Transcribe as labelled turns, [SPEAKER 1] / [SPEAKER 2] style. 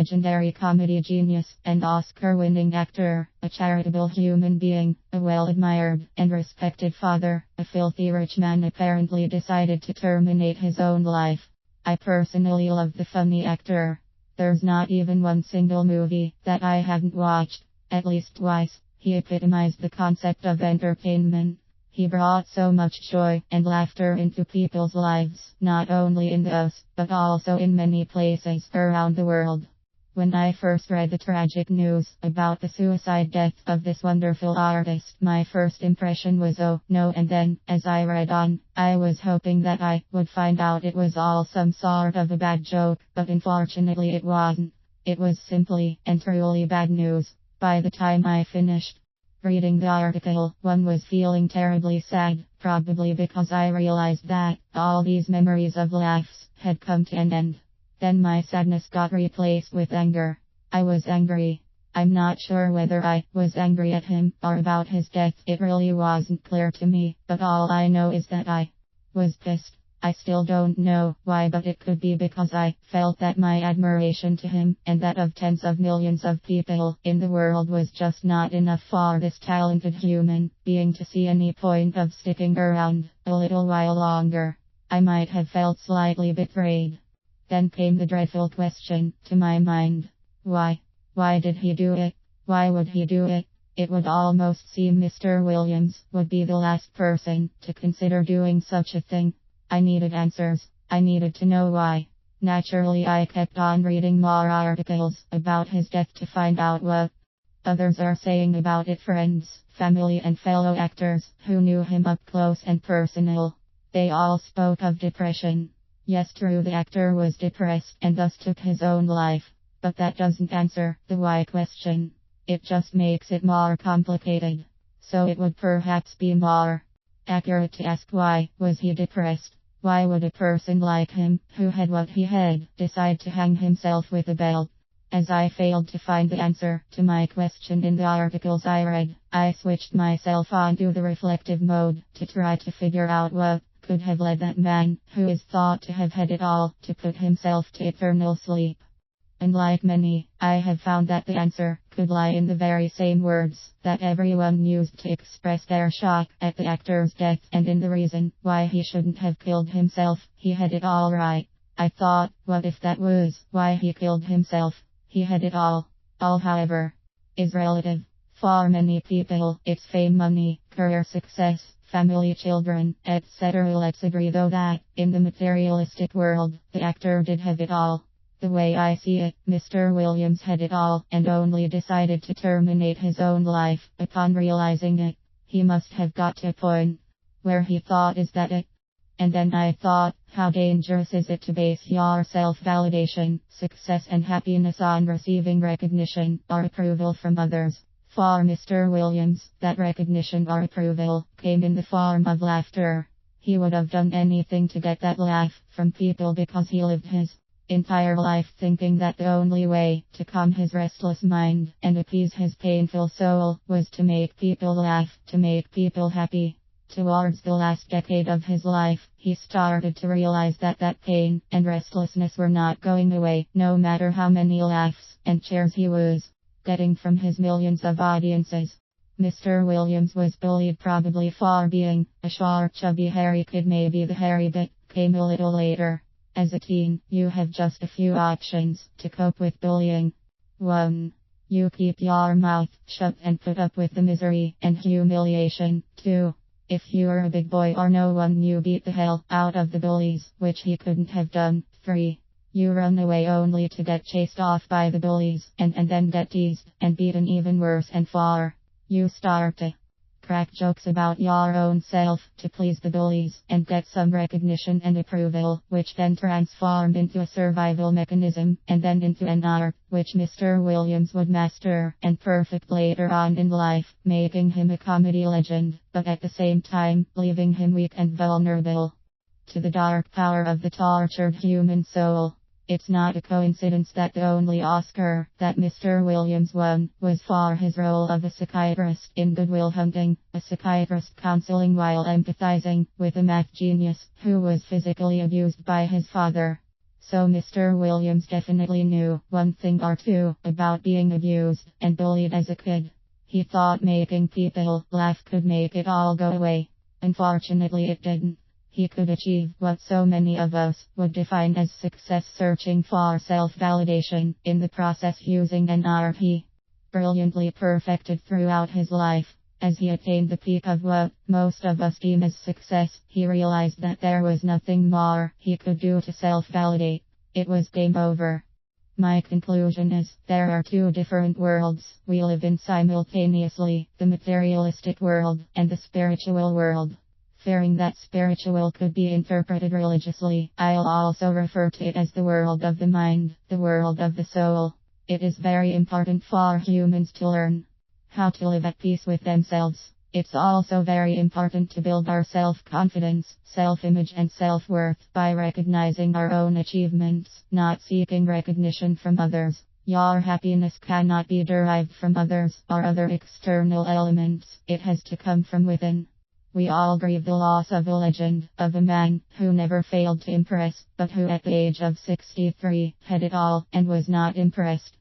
[SPEAKER 1] legendary comedy genius and Oscar-winning actor, a charitable human being, a well-admired and respected father, a filthy rich man apparently decided to terminate his own life. I personally love the funny actor. There's not even one single movie that I haven't watched, at least twice. He epitomized the concept of entertainment. He brought so much joy and laughter into people's lives, not only in us, but also in many places around the world. When I first read the tragic news about the suicide death of this wonderful artist, my first impression was oh no, and then, as I read on, I was hoping that I would find out it was all some sort of a bad joke, but unfortunately it wasn't. It was simply and truly bad news. By the time I finished reading the article, one was feeling terribly sad, probably because I realized that all these memories of laughs had come to an end. Then my sadness got replaced with anger. I was angry. I'm not sure whether I was angry at him or about his death. It really wasn't clear to me, but all I know is that I was pissed. I still don't know why, but it could be because I felt that my admiration to him and that of tens of millions of people in the world was just not enough for this talented human being to see any point of sticking around a little while longer. I might have felt slightly betrayed. Then came the dreadful question to my mind. Why? Why did he do it? Why would he do it? It would almost seem Mr. Williams would be the last person to consider doing such a thing. I needed answers. I needed to know why. Naturally, I kept on reading more articles about his death to find out what others are saying about it. Friends, family and fellow actors who knew him up close and personal. They all spoke of depression. Yes, true, the actor was depressed and thus took his own life. But that doesn't answer the why question. It just makes it more complicated. So it would perhaps be more accurate to ask why was he depressed? Why would a person like him, who had what he had, decide to hang himself with a belt? As I failed to find the answer to my question in the articles I read, I switched myself onto the reflective mode to try to figure out what could have led that man, who is thought to have had it all, to put himself to eternal sleep. And like many, I have found that the answer could lie in the very same words that everyone used to express their shock at the actor's death, and in the reason why he shouldn't have killed himself. He had it all right. I thought, what if that was why he killed himself? He had it all. All, however, is relative. For many people, it's fame, money, career success, family, children, etc. Let's agree though that, in the materialistic world, the actor did have it all. The way I see it, Mr. Williams had it all, and only decided to terminate his own life upon realizing it. He must have got to a point where he thought, is that it? And then I thought, how dangerous is it to base your self-validation, success and happiness on receiving recognition or approval from others? For Mr. Williams, that recognition or approval came in the form of laughter. He would have done anything to get that laugh from people because he lived his entire life thinking that the only way to calm his restless mind and appease his painful soul was to make people laugh, to make people happy. Towards the last decade of his life, he started to realize that pain and restlessness were not going away, no matter how many laughs and cheers he was getting from his millions of audiences. Mr. Williams was bullied probably for being a short, chubby, hairy kid. Maybe the hairy bit came a little later. As a teen, you have just a few options to cope with bullying. 1. You keep your mouth shut and put up with the misery and humiliation. 2. If you are a big boy or no one, you beat the hell out of the bullies, which he couldn't have done. 3. You run away only to get chased off by the bullies, and then get teased and beaten even worse. And 4. You start to crack jokes about your own self to please the bullies and get some recognition and approval, which then transformed into a survival mechanism and then into an art, which Mr. Williams would master and perfect later on in life, making him a comedy legend, but at the same time, leaving him weak and vulnerable to the dark power of the tortured human soul. It's not a coincidence that the only Oscar that Mr. Williams won was for his role of a psychiatrist in Good Will Hunting, a psychiatrist counseling while empathizing with a math genius who was physically abused by his father. So Mr. Williams definitely knew one thing or two about being abused and bullied as a kid. He thought making people laugh could make it all go away. Unfortunately, it didn't. He could achieve what so many of us would define as success, searching for self-validation in the process, using an art he brilliantly perfected throughout his life. As he attained the peak of what most of us deem as success, he realized that there was nothing more he could do to self-validate. It was game over. My conclusion is, there are two different worlds we live in simultaneously, the materialistic world and the spiritual world. Fearing that spiritual could be interpreted religiously, I'll also refer to it as the world of the mind, the world of the soul. It is very important for humans to learn how to live at peace with themselves. It's also very important to build our self-confidence, self-image and self-worth by recognizing our own achievements, not seeking recognition from others. Your happiness cannot be derived from others or other external elements. It has to come from within. We all grieve the loss of a legend, of a man who never failed to impress, but who at the age of 63 had it all and was not impressed.